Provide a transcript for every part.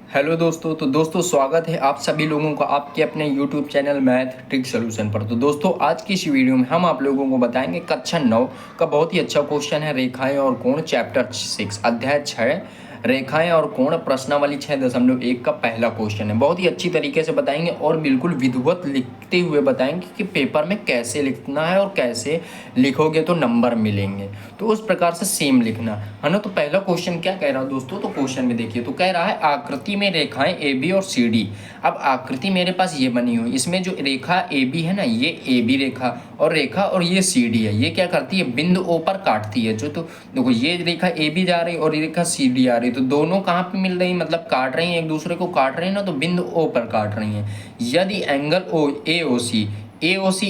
Hello दोस्तों। तो दोस्तों स्वागत है आप सभी लोगों का आपके अपने YouTube channel math trick solution पर। तो दोस्तों आज की इस वीडियो में हम आप लोगों को बताएंगे कक्षा 9 का बहुत ही अच्छा क्वेश्चन है रेखाएं और कोण चैप्टर 6 अध्याय 6 रेखाएं और कोण प्रश्नावली 6.1 का पहला क्वेश्चन है। बहुत ही अच्छी तरीके से बताएंगे और बिल्कुल विधिवत लिखते हुए बताएंगे कि पेपर में कैसे लिखना है और कैसे लिखोगे तो नंबर मिलेंगे। तो उस प्रकार से सेम लिखना है ना। तो पहला क्वेश्चन क्या कह रहा है दोस्तों, तो क्वेश्चन में देखिए तो कह रहा है आकृति में रेखाएं ए बी और सी डी। अब आकृति मेरे पास ये बनी हुई, इसमें जो रेखा ए बी है ना, ये ए बी रेखा और ये सी डी है। ये क्या करती है, बिंदु ओ पर काटती है। जो तो देखो ये रेखा ए बी जा रही और ये रेखा सी डी आ रही, तो दोनों कहाँ पे मिल रही, मतलब काट रही हैं, एक दूसरे को काट रही है ना, तो बिंदु ओ पर काट रही हैं। यदि angle O A O C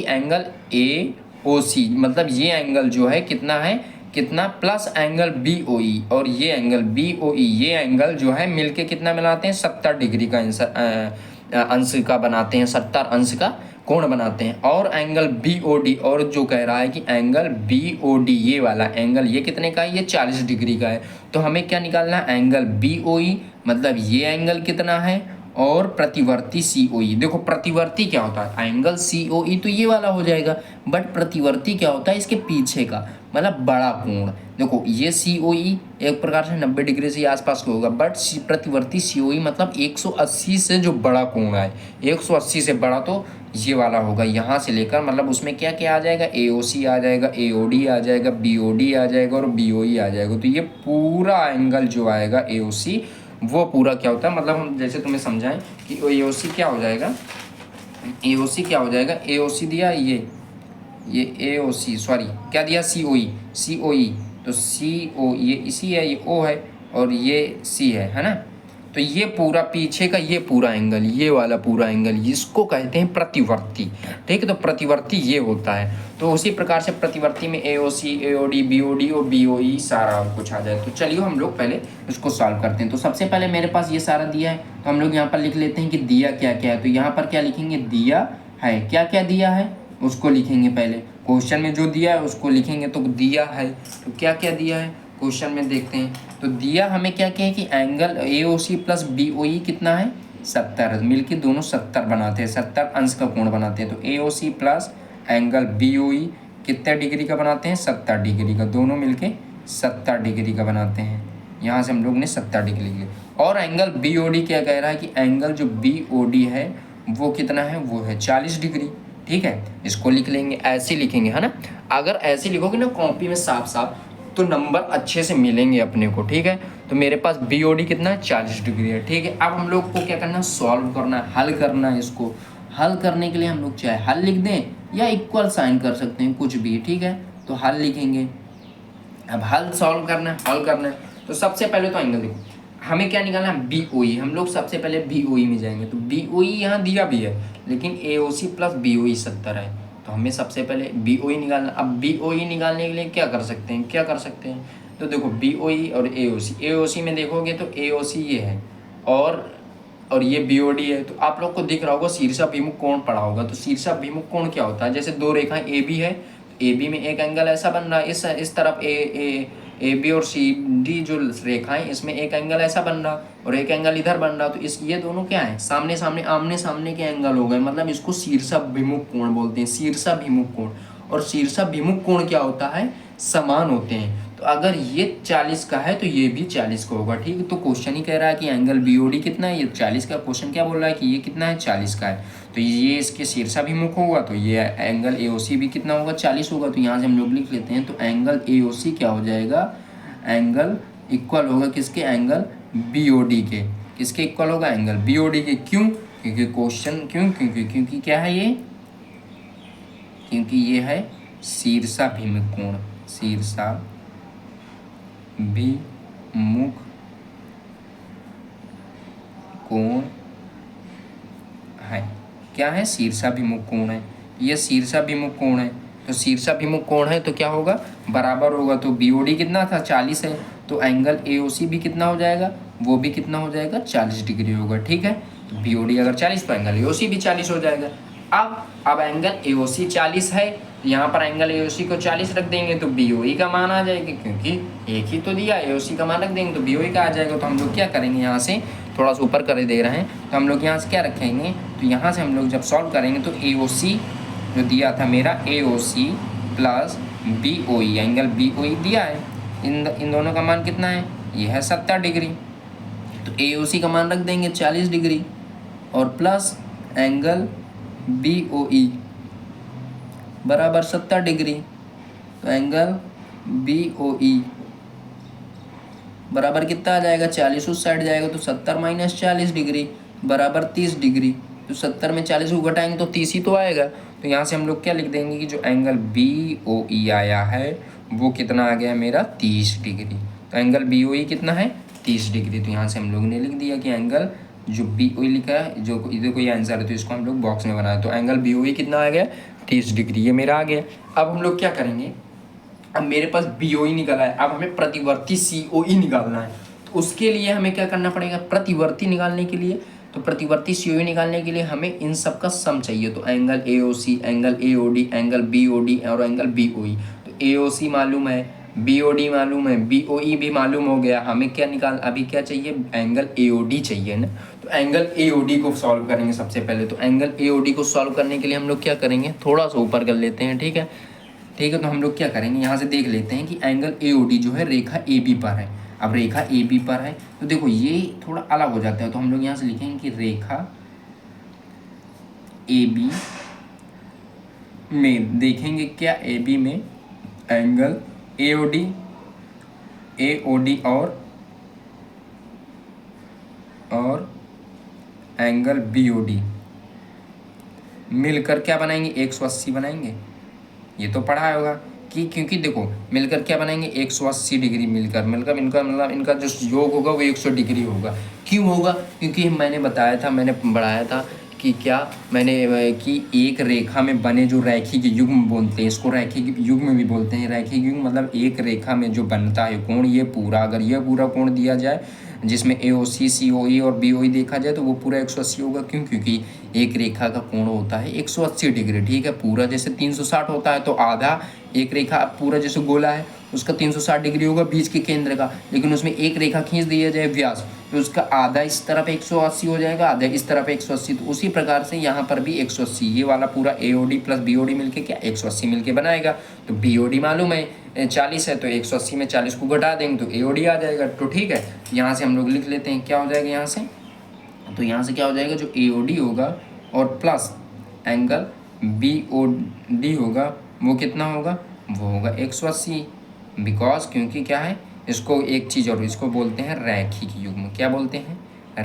angle A O सी, मतलब ये एंगल जो है कितना प्लस एंगल बी ओ ई और ये एंगल बी ओ ई, ये एंगल जो है मिलके कितना मिलाते हैं 70 डिग्री का अंश का बनाते हैं, 70 अंश का कोण बनाते हैं। और एंगल बी ओ डी, और जो कह रहा है कि एंगल बी ओ डी ये वाला एंगल ये कितने का है, ये 40 डिग्री का है। तो हमें क्या निकालना है, एंगल बी ओ ई मतलब ये एंगल कितना है और प्रतिवर्ती सी ओ ई। देखो प्रतिवर्ती क्या होता है, एंगल सी ओ ई तो ये वाला हो जाएगा, बट प्रतिवर्ती क्या होता है, इसके पीछे का मतलब बड़ा कोण। देखो ये सी ओ ई एक प्रकार से 90 डिग्री से आसपास का होगा, बट प्रतिवर्ती सी ओ ई मतलब 180 से जो बड़ा कोण है, 180 से बड़ा तो ये वाला होगा। यहाँ से लेकर मतलब उसमें क्या क्या आ जाएगा, ए ओ सी आ जाएगा, ए ओ डी आ जाएगा, बी ओ डी आ जाएगा और बी ओ ई आ जाएगा। तो ये पूरा एंगल जो आएगा ए ओ सी, वो पूरा क्या होता है, मतलब हम जैसे तुम्हें समझाएं कि ए ओ सी क्या हो जाएगा, ए ओ सी क्या हो जाएगा, ए ओ सी दिया ये ए ओ सी, सॉरी क्या दिया, सी ओ ई। तो सी ओ ये इसी है, ये ओ है और ये सी है ना। तो ये पूरा पीछे का ये पूरा एंगल, ये वाला पूरा एंगल, इसको कहते हैं प्रतिवर्ती। ठीक है, तो प्रतिवर्ती ये होता है। तो उसी प्रकार से प्रतिवर्ती में A O C, A O D, B O D और बी ओ ई सारा कुछ आ जाए। तो चलिए हम लोग पहले इसको सॉल्व करते हैं। तो सबसे पहले मेरे पास ये सारा दिया है, तो हम लोग यहाँ पर लिख लेते हैं कि दिया क्या क्या है। तो यहाँ पर क्या लिखेंगे, दिया है, क्या क्या दिया है उसको लिखेंगे। पहले क्वेश्चन में जो दिया है उसको लिखेंगे। तो दिया है तो क्या क्या दिया है क्वेश्चन में देखते हैं। तो दिया हमें क्या क्या है कि angle A O C plus B O E कितना है, 70, मिलके दोनों 70 बनाते हैं, 70 अंश का कोण बनाते हैं। तो A O C plus angle B O E कितने डिग्री का बनाते हैं, 70 डिग्री का, दोनों मिलके 70 डिग्री का बनाते हैं। यहाँ से हम लोग ने 70 डिग्री लिया। और एंगल बी ओ डी क्या कह रहा है कि एंगल जो बी ओ डी है वो कितना है, वो है 40 डिग्री। ठीक है, इसको लिख लेंगे, ऐसे लिखेंगे है ना। अगर ऐसे लिखोगे ना कॉपी में साफ साफ, तो नंबर अच्छे से मिलेंगे अपने को। ठीक है, तो मेरे पास बी ओ डी कितना है, 40 डिग्री है। ठीक है, अब हम लोग को क्या करना है, सॉल्व करना है, हल करना है। इसको हल करने के लिए हम लोग चाहे हल लिख दें या इक्वल साइन कर सकते हैं, कुछ भी। ठीक है, तो हल लिखेंगे। अब हल सॉल्व करना है, हल करना है। तो सबसे पहले तो एंगल देखो, हमें क्या निकालना है, बी ओ ई। हम लोग सबसे पहले बी ओ ई में जाएंगे। तो बी ओ ई यहाँ दिया भी है, लेकिन ए O C plus B O ई 70 है, तो हमें सबसे पहले बी ओ ई निकालना। अब बी ओ ई निकालने के लिए क्या कर सकते हैं, तो देखो बी ओ ई और ए ओ सी में देखोगे तो ए ओ सी ये है और ये बी ओ डी है। तो आप लोग को दिख रहा होगा शीर्षाभिमुख कोण पड़ा होगा। तो शीर्षाभिमुख कोण क्या होता है, जैसे दो रेखाएं ए बी है, ए बी में एक एंगल ऐसा बन रहा है, इस तरफ ए बी और सी डी जो रेखाएं, इसमें एक एंगल ऐसा बन रहा और एक एंगल इधर बन रहा। तो ये दोनों क्या है, आमने सामने के एंगल हो गए, मतलब इसको शीर्षाभिमुख कोण बोलते हैं, शीर्षाभिमुख कोण। और शीर्षाभिमुख कोण क्या होता है, समान होते हैं। तो अगर ये 40 का है तो ये भी 40 का होगा। ठीक है, तो क्वेश्चन ही कह रहा है कि एंगल बी ओ डी कितना है, ये 40 का। क्वेश्चन क्या बोल रहा है कि ये कितना है, 40 का है। तो ये इसके शीर्षाभिमुख होगा, तो ये एंगल ए ओ सी भी कितना होगा, 40 होगा। तो यहाँ से हम लोग लिख लेते हैं। तो एंगल ए ओ सी क्या हो जाएगा, एंगल इक्वल होगा किसके, एंगल बी ओ डी के। किसके इक्वल होगा, एंगल बी ओ डी के। क्यों, क्योंकि क्वेश्चन क्योंकि क्या है ये, क्योंकि ये है शीर्षाभिमुख कोण, शीर्षाभिमुख कोण है। क्या है, शीर्षाभिमुख कोण है, ये शीर्षाभिमुख कोण है। तो शीर्षाभिमुख कोण है तो क्या होगा, बराबर होगा। तो बी ओ डी कितना था, 40 है, तो एंगल ए ओ सी भी कितना हो जाएगा, वो भी कितना हो जाएगा, 40 डिग्री होगा। ठीक है, बी ओ डी अगर 40 तो एंगल ए ओ सी भी 40 हो जाएगा। अब एंगल ए ओ सी 40 है तो यहाँ पर एंगल AOC को 40 रख देंगे तो BOE का मान आ जाएगा, क्योंकि एक ही तो दिया, AOC का मान रख देंगे तो BOE का आ जाएगा। तो हम लोग क्या करेंगे, यहाँ से थोड़ा सा ऊपर कर दे रहे हैं, तो हम लोग यहाँ से क्या रखेंगे, तो यहाँ से हम लोग जब सॉल्व करेंगे तो AOC जो दिया था मेरा, AOC plus BOE, angle BOE दिया है, इन दोनों का मान कितना है, ये है 70 डिग्री। तो AOC का मान रख देंगे 40 डिग्री और प्लस एंगल BOE बराबर 70 डिग्री। तो एंगल BOE बराबर कितना आ जाएगा, 40 उस साइड जाएगा तो 70 माइनस 40 डिग्री बराबर 30 डिग्री। तो 70 में 40 को घटाएंगे तो 30 ही तो आएगा। तो यहाँ से हम लोग क्या लिख देंगे कि जो एंगल BOE आया है वो कितना आ गया मेरा, 30 डिग्री। तो एंगल BOE कितना है, 30 डिग्री। तो यहाँ से हम लोग ने लिख दिया कि एंगल जो BOE लिखा है, जो इधर कोई आंसर है तो इसको हम लोग बॉक्स में बनाए, तो एंगल BOE कितना आ गया, 30 डिग्री, ये मेरा आ गया। अब हम लोग क्या करेंगे, अब मेरे पास BOE निकला है, अब हमें प्रतिवर्ती COE निकालना है। तो उसके लिए हमें क्या करना पड़ेगा, प्रतिवर्ती निकालने के लिए, तो प्रतिवर्ती COE निकालने के लिए हमें इन सब का सम चाहिए। तो angle AOC, angle AOD, angle BOD और एंगल BOE। तो AOC मालूम है, BOD मालूम है, BOE भी मालूम हो गया, हमें क्या निकाल, अभी क्या चाहिए, एंगल AOD चाहिए ना। तो एंगल AOD को सॉल्व करेंगे सबसे पहले। तो एंगल AOD को सॉल्व करने के लिए हम लोग क्या करेंगे, थोड़ा सा ऊपर कर लेते हैं, ठीक है। तो हम लोग क्या करेंगे, यहाँ से देख लेते हैं कि एंगल AOD जो है रेखा AB पर है। अब रेखा AB पर है तो देखो ये थोड़ा अलग हो जाता है, तो हम लोग यहाँ से लिखेंगे कि रेखा AB में देखेंगे क्या, AB में एंगल AOD और एंगल BOD मिलकर क्या बनाएंगे, 180 बनाएंगे। ये तो पढ़ा होगा कि क्योंकि देखो मिलकर क्या बनाएंगे, 180 डिग्री मिलकर मतलब इनका जो योग होगा वो 100 डिग्री होगा। क्यों होगा, क्योंकि मैंने बताया था, मैंने बढ़ाया था कि क्या मैंने कि एक रेखा में बने जो रैखिक युग्म बोलते हैं, इसको रैखिक युग्म भी बोलते हैं। रैखिक युग्म मतलब एक रेखा में जो बनता है कोण, ये पूरा, अगर ये पूरा कोण दिया जाए जिसमें AOC, COE और BOE देखा जाए तो वो पूरा 180 होगा। क्यों, क्योंकि एक रेखा का कोण होता है 180 डिग्री, ठीक है। पूरा जैसे 360 होता है तो आधा, एक रेखा पूरा जैसे गोला है उसका 360 डिग्री होगा बीच के केंद्र का, लेकिन उसमें एक रेखा खींच दिया जाए व्यास तो उसका आधा इस तरफ 180 हो जाएगा, आधा इस तरफ 180। तो उसी प्रकार से यहाँ पर भी 180, ये वाला पूरा AOD प्लस BOD मिलके क्या 180 मिलके बनाएगा। तो BOD मालूम है 40 है, तो 180 में 40 को घटा देंगे तो AOD आ जाएगा। तो ठीक है, यहाँ से हम लोग लिख लेते हैं क्या हो जाएगा यहाँ से, तो यहाँ से क्या हो जाएगा, जो AOD होगा और प्लस एंगल BOD होगा वो कितना होगा, वो होगा 180। बिकॉज क्योंकि क्या है, इसको एक चीज़ और, इसको बोलते हैं रैखिक युग्म। क्या बोलते हैं,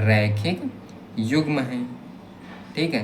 रैखिक युग्म है, ठीक है।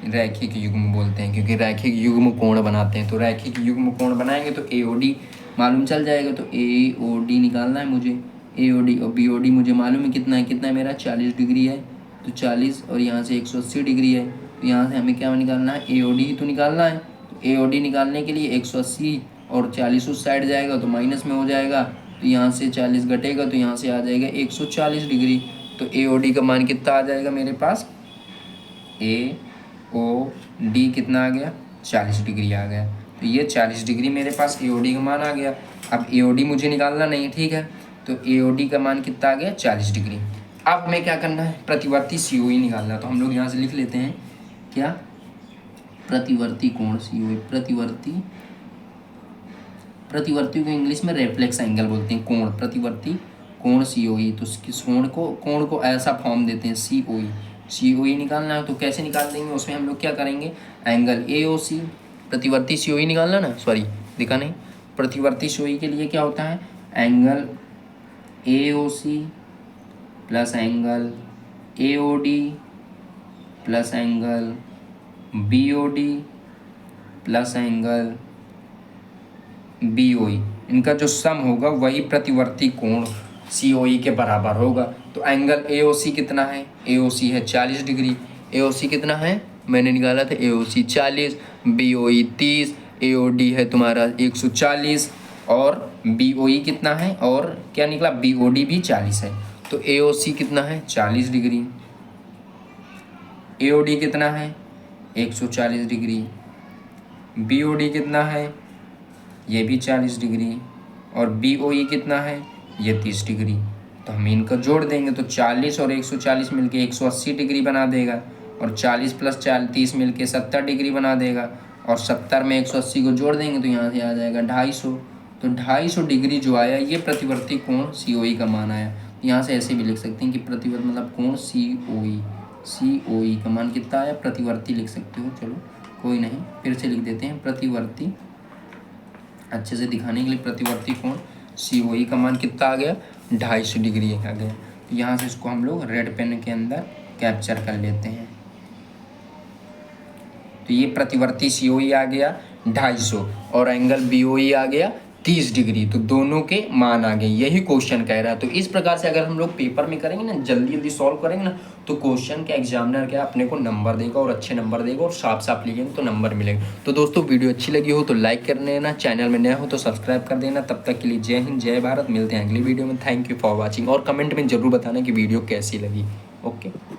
रैखिक युग्म बोलते हैं क्योंकि रैखिक युग्म कोण बनाते हैं। तो रैखिक युग्म कोण बनाएंगे तो AOD मालूम चल जाएगा। तो AOD निकालना है मुझे, AOD और BOD मुझे मालूम है कितना है मेरा 40 डिग्री है, तो 40 और यहाँ से 180 डिग्री है। तो यहाँ से हमें क्या निकालना है, AOD ही तो निकालना है। तो AOD निकालने के लिए 180 और 40 उस साइड जाएगा तो माइनस में हो जाएगा, तो यहाँ से 40 घटेगा तो यहाँ से आ जाएगा 140 डिग्री। तो AOD का मान कितना आ जाएगा मेरे पास, AOD कितना आ गया, 40 डिग्री आ गया। तो ये 40 डिग्री मेरे पास AOD का मान आ गया। अब AOD मुझे निकालना नहीं, ठीक है। तो AOD का मान कितना आ गया, 40 डिग्री। अब हमें क्या करना है, प्रतिवर्ती COE निकालना। तो हम लोग यहाँ से लिख लेते हैं क्या, प्रतिवर्ती कोण COE, प्रतिवर्ती को इंग्लिश में रेफ्लेक्स एंगल बोलते हैं, कोण, प्रतिवर्ती कोण COE। तो किस कोण को ऐसा फॉर्म देते हैं COE निकालना है। तो कैसे निकाल देंगे, उसमें हम लोग क्या करेंगे, एंगल AOC, प्रतिवर्ती COE निकालना ना, सॉरी दिखा नहीं, प्रतिवर्ती COE के लिए क्या होता है, angle AOC plus angle AOD plus angle BOD plus angle BOE, इनका जो सम होगा वही प्रतिवर्ती कोण COE के बराबर होगा। तो एंगल AOC कितना है, AOC है 40 डिग्री, AOC कितना है मैंने निकाला था, AOC 40, BOE 30, AOD है तुम्हारा 140 और BOE कितना है, और क्या निकला, BOD भी 40 है। तो AOC कितना है 40 डिग्री, AOD कितना है 140 डिग्री, BOD कितना है, ये भी 40 डिग्री, और BOE कितना है, ये 30 डिग्री। तो हम इनका जोड़ देंगे तो 40 और 140 मिलके 180 डिग्री बना देगा, और 40 प्लस 30 मिलके 70 डिग्री बना देगा, और 70 में 180 को जोड़ देंगे तो यहाँ से आ जाएगा 250। तो 250 डिग्री जो आया ये प्रतिवर्ती कोण COE का मान आया। यहाँ से ऐसे भी लिख सकते हैं कि प्रतिवर्ती मतलब कोण COE का मान कितना आया, प्रतिवर्ती लिख सकते हो। चलो कोई नहीं, फिर से लिख देते हैं प्रतिवर्ती, अच्छे से दिखाने के लिए। प्रतिवर्ती कोण COE का मान कितना आ गया, 250 डिग्री आ गया। तो यहाँ से इसको हम लोग रेड पेन के अंदर कैप्चर कर लेते हैं। तो ये प्रतिवर्ती COE आ गया 250 और एंगल BOE आ गया 30 डिग्री। तो दोनों के मान आ गए, यही क्वेश्चन कह रहा है। तो इस प्रकार से अगर हम लोग पेपर में करेंगे ना, जल्दी जल्दी सॉल्व करेंगे ना, तो क्वेश्चन के एग्जामिनर क्या अपने को नंबर देगा, और अच्छे नंबर देगा, और साफ साफ लिखेंगे तो नंबर मिलेगा। तो दोस्तों वीडियो अच्छी लगी हो तो लाइक कर देना, चैनल में नया हो तो सब्सक्राइब कर देना। तब तक के लिए जय हिंद, जय भारत। मिलते हैं अगली वीडियो में। थैंक यू फॉर वॉचिंग, और कमेंट में जरूर बताना कि वीडियो कैसी लगी। ओके।